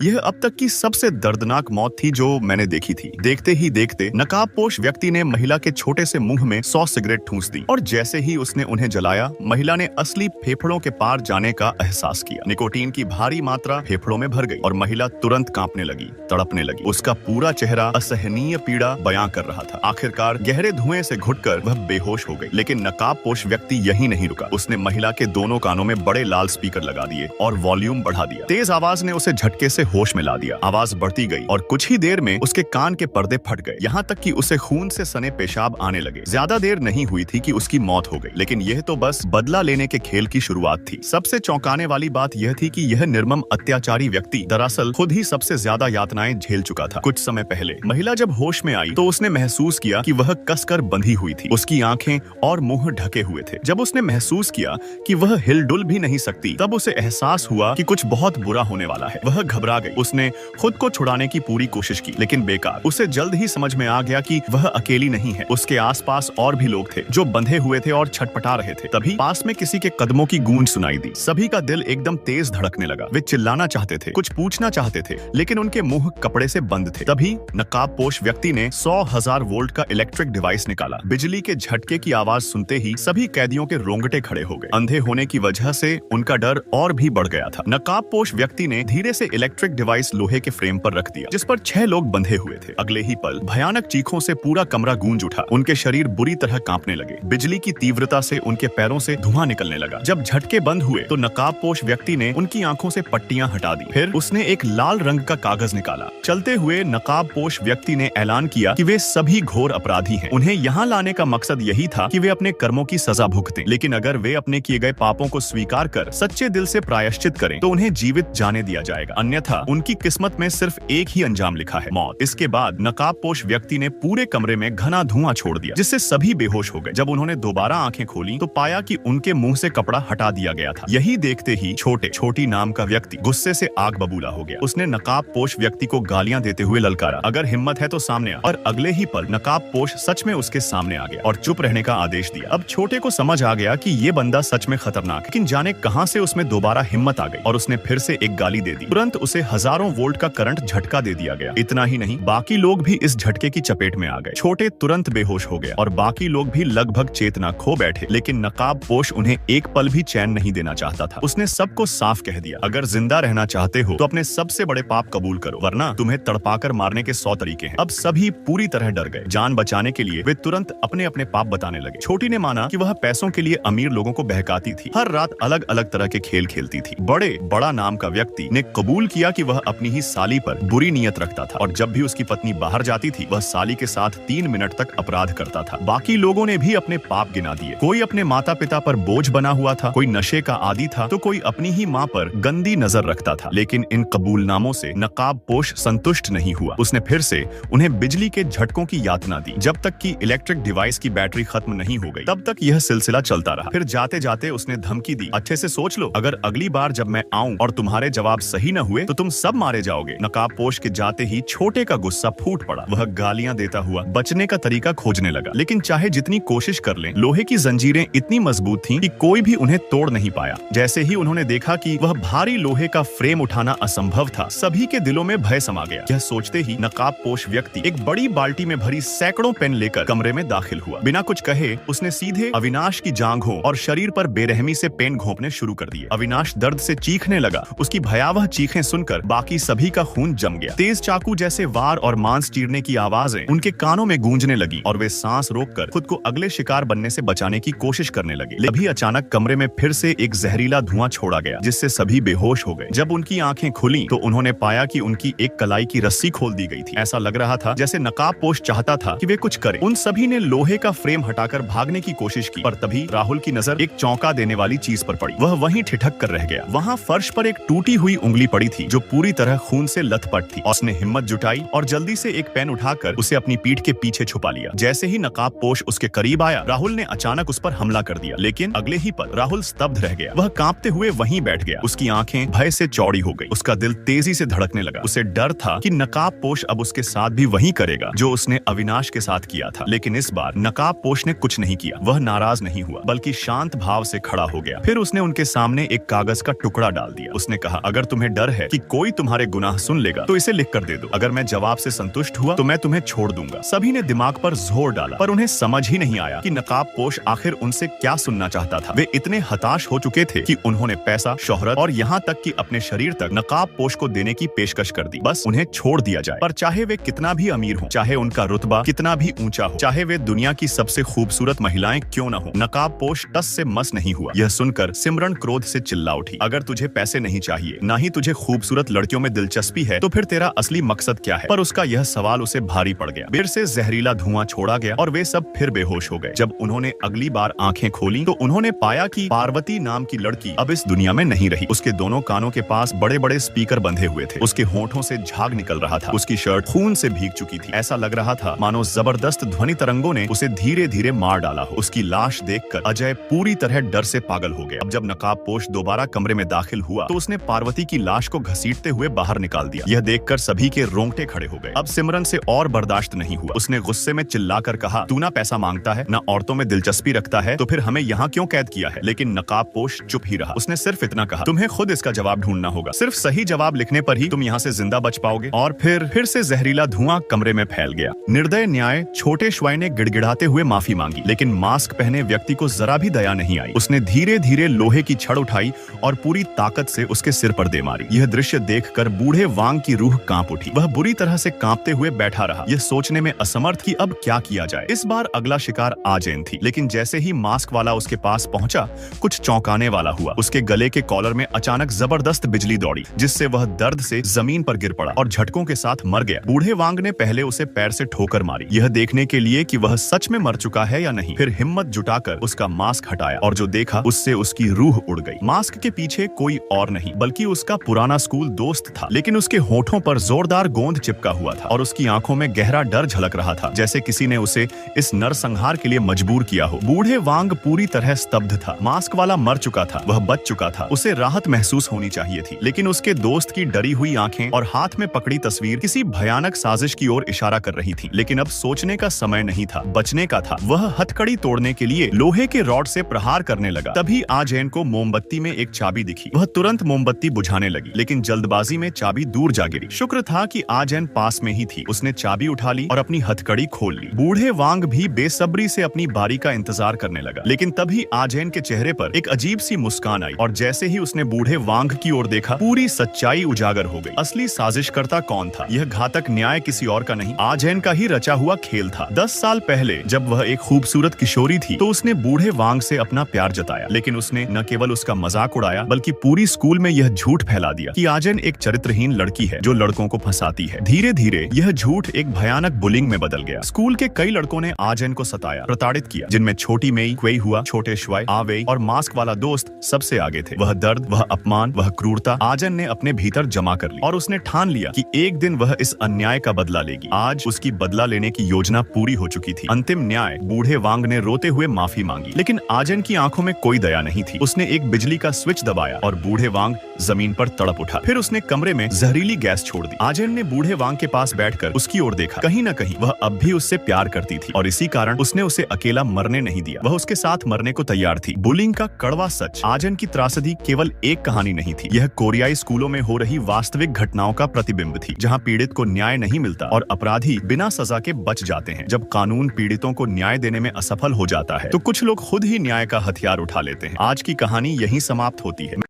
यह अब तक की सबसे दर्दनाक मौत थी जो मैंने देखी थी। देखते ही देखते नकाबपोश व्यक्ति ने महिला के छोटे से मुंह में 100 सिगरेट ठूंस दी और जैसे ही उसने उन्हें जलाया, महिला ने असली फेफड़ों के पार जाने का एहसास किया। निकोटीन की भारी मात्रा फेफड़ों में भर गई और महिला तुरंत कांपने लगी, तड़पने लगी। उसका पूरा चेहरा असहनीय पीड़ा बयां कर रहा था। आखिरकार गहरे धुएं से घुटकर वह बेहोश हो गई। लेकिन नकाबपोश व्यक्ति यहीं नहीं रुका। उसने महिला के दोनों कानों में बड़े लाल स्पीकर लगा दिए और वॉल्यूम बढ़ा दिया। तेज आवाज ने उसे झटके से होश में ला दिया। आवाज बढ़ती गई और कुछ ही देर में उसके कान के पर्दे फट गए, यहाँ तक कि उसे खून से सने पेशाब आने लगे। ज्यादा देर नहीं हुई थी कि उसकी मौत हो गई। लेकिन यह तो बस बदला लेने के खेल की शुरुआत थी। सबसे चौंकाने वाली बात यह थी कि यह निर्मम अत्याचारी व्यक्ति दरअसल खुद ही सबसे ज्यादा यातनाएं झेल चुका था। कुछ समय पहले महिला जब होश में आई तो उसने महसूस किया कि वह कसकर बंधी हुई थी। उसकी आंखें और मुंह ढके हुए थे। जब उसने महसूस किया कि वह हिलडुल भी नहीं सकती, तब उसे एहसास हुआ कि कुछ बहुत बुरा होने वाला है। वह घबरा गई। उसने खुद को छुड़ाने की पूरी कोशिश की, लेकिन बेकार। उसे जल्द ही समझ में आ गया कि वह अकेली नहीं है। उसके आसपास और भी लोग थे जो बंधे हुए थे और छटपटा रहे थे। तभी पास में किसी के कदमों की गूंज सुनाई दी। सभी का दिल एकदम तेज धड़कने लगा। वे चिल्लाना चाहते थे, कुछ पूछना चाहते थे, लेकिन उनके मुंह कपड़े से बंद थे। तभी नकाबपोश व्यक्ति ने 100,000 वोल्ट का इलेक्ट्रिक डिवाइस निकाला। बिजली के झटके की आवाज सुनते ही सभी कैदियों के रोंगटे खड़े हो गए। अंधे होने की वजह से उनका डर और भी बढ़ गया था। नकाबपोश व्यक्ति ने धीरे से इलेक्ट्रिक डिवाइस लोहे के फ्रेम पर रख दिया, जिस पर 6 लोग बंधे हुए थे। अगले ही पल भयानक चीखों से पूरा कमरा गूंज उठा। उनके शरीर बुरी तरह कांपने लगे। बिजली की तीव्रता से उनके पैरों से धुआं निकलने लगा। जब झटके बंद हुए तो नकाबपोश व्यक्ति ने उनकी आंखों से पट्टियां हटा दी। फिर उसने एक लाल रंग का कागज निकाला। चलते हुए नकाबपोश व्यक्ति ने ऐलान किया कि वे सभी घोर अपराधी हैं। उन्हें यहाँ लाने का मकसद यही था कि वे अपने कर्मों की सजा भुगतें। लेकिन अगर वे अपने किए गए पापों को स्वीकार कर सच्चे दिल से प्रायश्चित करें तो उन्हें जीवित जाने दिया जाएगा, अन्यथा उनकी किस्मत में सिर्फ एक ही अंजाम लिखा है, मौत। इसके बाद नकाबपोश व्यक्ति ने पूरे कमरे में घना धुआं छोड़ दिया, जिससे सभी बेहोश हो गए। जब उन्होंने दोबारा आंखें खोली तो पाया कि उनके मुंह से कपड़ा हटा दिया गया था। यही देखते ही छोटी नाम का व्यक्ति गुस्से से आग बबूला हो गया। उसने नकाबपोश व्यक्ति को गालियां देते हुए ललकारा, अगर हिम्मत है तो सामने आ। और अगले ही पल नकाबपोश सच में उसके सामने आ गया और चुप रहने का आदेश दिया। अब छोटे को समझ आ गया कि ये बंदा सच में खतरनाक है, लेकिन जाने कहां से उसमें दोबारा हिम्मत आ गई और उसने फिर से एक गाली दे दी। तुरंत उसे हजारों वोल्ट का करंट झटका दे दिया गया। इतना ही नहीं, बाकी लोग भी इस झटके की चपेट में आ गए। छोटे तुरंत बेहोश हो गया और बाकी लोग भी लगभग चेतना खो बैठे। लेकिन नकाबपोश उन्हें एक पल भी चैन नहीं देना चाहता था। उसने सबको साफ कह दिया, अगर जिंदा रहना चाहते हो तो अपने सबसे बड़े पाप कबूल करो, वरना तुम्हें तड़पाकर मारने के 100 तरीके हैं। अब सभी पूरी तरह डर गए। जान बचाने के लिए वे तुरंत अपने अपने पाप बताने लगे। छोटी ने माना कि वह पैसों के लिए अमीर लोगों को बहकाती थी, हर रात अलग अलग तरह के खेल खेलती थी। बड़ा नाम का व्यक्ति ने कबूल किया कि वह अपनी ही साली पर बुरी नीयत रखता था और जब भी उसकी पत्नी बाहर जाती थी वह साली के साथ 3 मिनट तक अपराध करता था। बाकी लोगों ने भी अपने पाप गिना दिए। कोई अपने माता पिता पर बोझ बना हुआ था, कोई नशे का आदी था, तो कोई अपनी ही माँ पर गंदी नजर रखता था। लेकिन इन कबूलनामों से नकाबपोश संतुष्ट नहीं हुआ। उसने फिर से उन्हें बिजली के झटकों की यातना दी। जब तक कि इलेक्ट्रिक डिवाइस की बैटरी खत्म नहीं हो गई, तब तक यह सिलसिला चलता रहा। फिर जाते जाते उसने धमकी दी, अच्छे से सोच लो, अगर अगली बार जब मैं आऊं और तुम्हारे जवाब सही न हुए तो तुम सब मारे जाओगे। नकाबपोश के जाते ही छोटे का गुस्सा फूट पड़ा। वह गालियां देता हुआ बचने का तरीका खोजने लगा, लेकिन चाहे जितनी कोशिश कर लें, लोहे की जंजीरें इतनी मजबूत थीं कि कोई भी उन्हें तोड़ नहीं पाया। जैसे ही उन्होंने देखा कि वह भारी लोहे का फ्रेम उठाना असंभव था, सभी के दिलों में भय समा गया। यह सोचते ही नकाबपोश व्यक्ति एक बड़ी बाल्टी में भरी सैकड़ों पेन लेकर कमरे में दाखिल हुआ। बिना कुछ कहे उसने सीधे अविनाश की जांघों और शरीर पर बेरहमी से पेन घोंपने शुरू कर दिए। अविनाश दर्द से चीखने लगा। उसकी भयावह चीखें सुनकर बाकी सभी का खून जम गया। तेज चाकू जैसे वार और मांस चीरने की आवाजें उनके कानों में गूंजने लगी और वे सांस रोककर खुद को अगले शिकार बनने से बचाने की कोशिश करने लगे। अभी अचानक कमरे में फिर से एक जहरीला धुआं छोड़ा गया, जिससे सभी बेहोश हो गए। जब उनकी आंखें खुली तो उन्होंने पाया कि उनकी एक कलाई की रस्सी खोल दी गई थी। ऐसा लग रहा था जैसे नकाबपोश चाहता था कि वे कुछ करें। उन सभी ने लोहे का फ्रेम हटाकर भागने की कोशिश की, पर तभी राहुल की नजर एक चौंका देने वाली चीज पर पड़ी। वह वहीं ठिठक कर रह गया। वहां फर्श पर एक टूटी हुई उंगली पड़ी थी जो पूरी तरह खून से लथपथ थी। उसने हिम्मत जुटाई और जल्दी से एक पेन उठाकर उसे अपनी पीठ के पीछे छुपा लिया। जैसे ही नकाबपोश उसके करीब आया, राहुल ने अचानक उस पर हमला कर दिया। लेकिन अगले ही पल राहुल स्तब्ध रह गया। वह कांपते हुए वहीं बैठ गया। उसकी आंखें भय से चौड़ी हो गई। उसका दिल तेजी से धड़कने लगा। उसे डर था कि नकाबपोश अब उसके साथ भी वही करेगा जो उसने अविनाश के साथ किया था। लेकिन इस बार नकाबपोश ने कुछ नहीं किया। वह नाराज नहीं हुआ, बल्कि शांत भाव से खड़ा हो गया। फिर उसने उनके सामने एक कागज का टुकड़ा डाल दिया। उसने कहा, अगर तुम्हें डर है कि कोई तुम्हारे गुनाह सुन लेगा तो इसे लिख कर दे दो। अगर मैं जवाब से संतुष्ट हुआ तो मैं तुम्हें छोड़ दूंगा। सभी ने दिमाग पर जोर डाला, पर उन्हें समझ ही नहीं आया कि नकाबपोश आखिर उनसे क्या सुनना चाहता था। वे इतने हताश हो चुके थे कि उन्होंने पैसा, शोहरत और यहाँ तक कि अपने शरीर तक नकाबपोश को देने की पेशकश कर दी। बस उन्हें छोड़ दिया जाए। पर चाहे वे कितना भी अमीर हो, चाहे उनका रुतबा कितना भी ऊंचा हो, चाहे वे दुनिया की सबसे खूबसूरत महिलाएं क्यों न हो, नकाबपोश टस से मस नहीं हुआ। यह सुनकर सिमरन क्रोध से चिल्ला उठी, अगर तुझे पैसे नहीं चाहिए, ना ही तुझे खूबसूरत लड़कियों में दिलचस्पी है, तो फिर तेरा असली मकसद क्या है? पर उसका यह सवाल उसे भारी पड़ गया। फिर से जहरीला धुआं छोड़ा गया और वे सब फिर बेहोश हो गए। जब उन्होंने अगली बार आंखें खोली तो उन्होंने पाया कि पार्वती नाम की लड़की अब इस दुनिया में नहीं रही। उसके दोनों कानों के पास बड़े बड़े स्पीकर बंधे हुए थे। उसके होंठों से झाग निकल रहा था। उसकी शर्ट खून से भीग चुकी थी। ऐसा लग रहा था मानो जबरदस्त ध्वनि तरंगों ने उसे धीरे धीरे मार डाला हो। उसकी लाश देखकर अजय पूरी तरह डर से पागल हो गया। अब जब नकाबपोश दोबारा कमरे में दाखिल हुआ तो उसने पार्वती की लाश को घसीटते हुए बाहर निकाल दिया। यह देखकर सभी के रोंगटे खड़े हो गए। अब सिमरन से और बर्दाश्त नहीं हुआ। उसने गुस्से में चिल्लाकर कहा, तू ना पैसा मांगता है, ना औरतों में दिलचस्पी रखता है, तो फिर हमें यहाँ क्यों कैद किया है? लेकिन नकाबपोश चुप ही रहा। उसने सिर्फ इतना कहा, तुम्हें खुद इसका जवाब ढूंढना होगा। सिर्फ सही जवाब लिखने पर ही तुम यहाँ से जिंदा बच पाओगे। और फिर से जहरीला धुआं कमरे में फैल गया। निर्दय न्याय छोटे श्वाई ने गिड़गिड़ाते हुए माफी मांगी, लेकिन मास्क पहने व्यक्ति को जरा भी दया नहीं आई। उसने धीरे धीरे लोहे की छड़ उठाई और पूरी ताकत से उसके सिर पर दे मारी। यह दृश्य देखकर बूढ़े वांग की रूह कांप उठी। वह बुरी तरह से कांपते हुए बैठा रहा, यह सोचने में असमर्थ कि अब क्या किया जाए। इस बार अगला शिकार आजैन थी, लेकिन जैसे ही मास्क वाला उसके पास पहुंचा, कुछ चौंकाने वाला हुआ। उसके गले के कॉलर में अचानक जबरदस्त बिजली दौड़ी, जिससे वह दर्द से जमीन पर गिर पड़ा और झटकों के साथ मर गया। बूढ़े वांग ने पहले उसे पैर से ठोकर मारी, यह देखने के लिए कि वह सच में मर चुका है या नहीं। फिर हिम्मत जुटाकर उसका मास्क हटाया और जो देखा उससे उसकी रूह उड़ गई। मास्क के पीछे कोई और नहीं बल्कि उसका पुराना स्कूल दोस्त था, लेकिन उसके होठों पर जोरदार गोंद चिपका हुआ था और उसकी आंखों में गहरा डर झलक रहा था, जैसे किसी ने उसे इस नरसंहार के लिए मजबूर किया हो। बूढ़े वांग पूरी तरह स्तब्ध था। मास्क वाला मर चुका था, वह बच चुका था। उसे राहत महसूस होनी चाहिए थी, लेकिन उसके दोस्त की डरी हुई आंखें और हाथ में पकड़ी तस्वीर किसी भयानक साजिश की ओर इशारा कर रही थी। लेकिन अब सोचने का समय नहीं था, बचने का था। वह हथकड़ी तोड़ने के लिए लोहे के रॉड से प्रहार करने लगा। तभी आजैन को मोमबत्ती में एक चाबी दिखी। वह तुरंत मोमबत्ती बुझाने लगी, लेकिन जल्दबाजी में चाबी दूर जा गिरी। शुक्र था कि आजैन पास में ही थी। उसने चाबी उठा ली और अपनी हथकड़ी खोल ली। बूढ़े वांग भी बेसब्री से अपनी बारी का इंतजार करने लगा, लेकिन तभी आजैन के चेहरे पर एक अजीब सी मुस्कान आई और जैसे ही उसने बूढ़े वांग की ओर देखा, पूरी सच्चाई उजागर हो गई। असली साजिशकर्ता कौन था? यह घातक न्याय किसी और का नहीं, आजैन का ही रचा हुआ खेल था। 10 साल पहले जब वह एक खूबसूरत किशोरी थी तो उसने बूढ़े वांग से अपना प्यार जताया, लेकिन उसने न केवल उसका मजाक उड़ाया बल्कि पूरी स्कूल में यह झूठ फैला दिया कि आजैन एक चरित्रहीन लड़की है जो लड़कों को फंसाती है। धीरे धीरे यह झूठ एक भयानक बुलिंग में बदल गया। स्कूल के कई लड़कों ने आजैन को सताया, प्रताड़ित किया, जिनमें छोटी मेई, क्वेई हुआ, छोटे श्वाई, आवेई और मास्क वाला दोस्त सबसे आगे थे। वह दर्द, वह अपमान, वह क्रूरता आजैन ने अपने भीतर जमा कर ली और उसने ठान लिया कि एक दिन वह इस अन्याय का बदला लेगी। आज उसकी बदला लेने की योजना पूरी हो चुकी थी। अंतिम न्याय, बूढ़े वांग ने रोते हुए माफी मांगी, लेकिन आजैन की आंखों में कोई दया नहीं थी। उसने एक बिजली का स्विच दबाया और बूढ़े वांग जमीन पर तड़प उठा। फिर उसने कमरे में जहरीली गैस छोड़ दी। आजैन ने बूढ़े वांग के पास बैठकर उसकी ओर देखा। कहीं न कहीं वह अब भी उससे प्यार करती थी और इसी कारण उसने उसे अकेला मरने नहीं दिया। वह उसके साथ मरने को तैयार थी। बुलिंग का कड़वा सच, आजैन की त्रासदी केवल एक कहानी नहीं थी। यह कोरियाई स्कूलों में हो रही वास्तविक घटनाओं का प्रतिबिंब थी, जहां पीड़ित को न्याय नहीं मिलता और अपराधी बिना सजा के बच जाते हैं। जब कानून पीड़ितों को न्याय देने में असफल हो जाता है तो कुछ लोग खुद ही न्याय का हथियार उठा लेते हैं। आज की कहानी यहीं समाप्त होती है।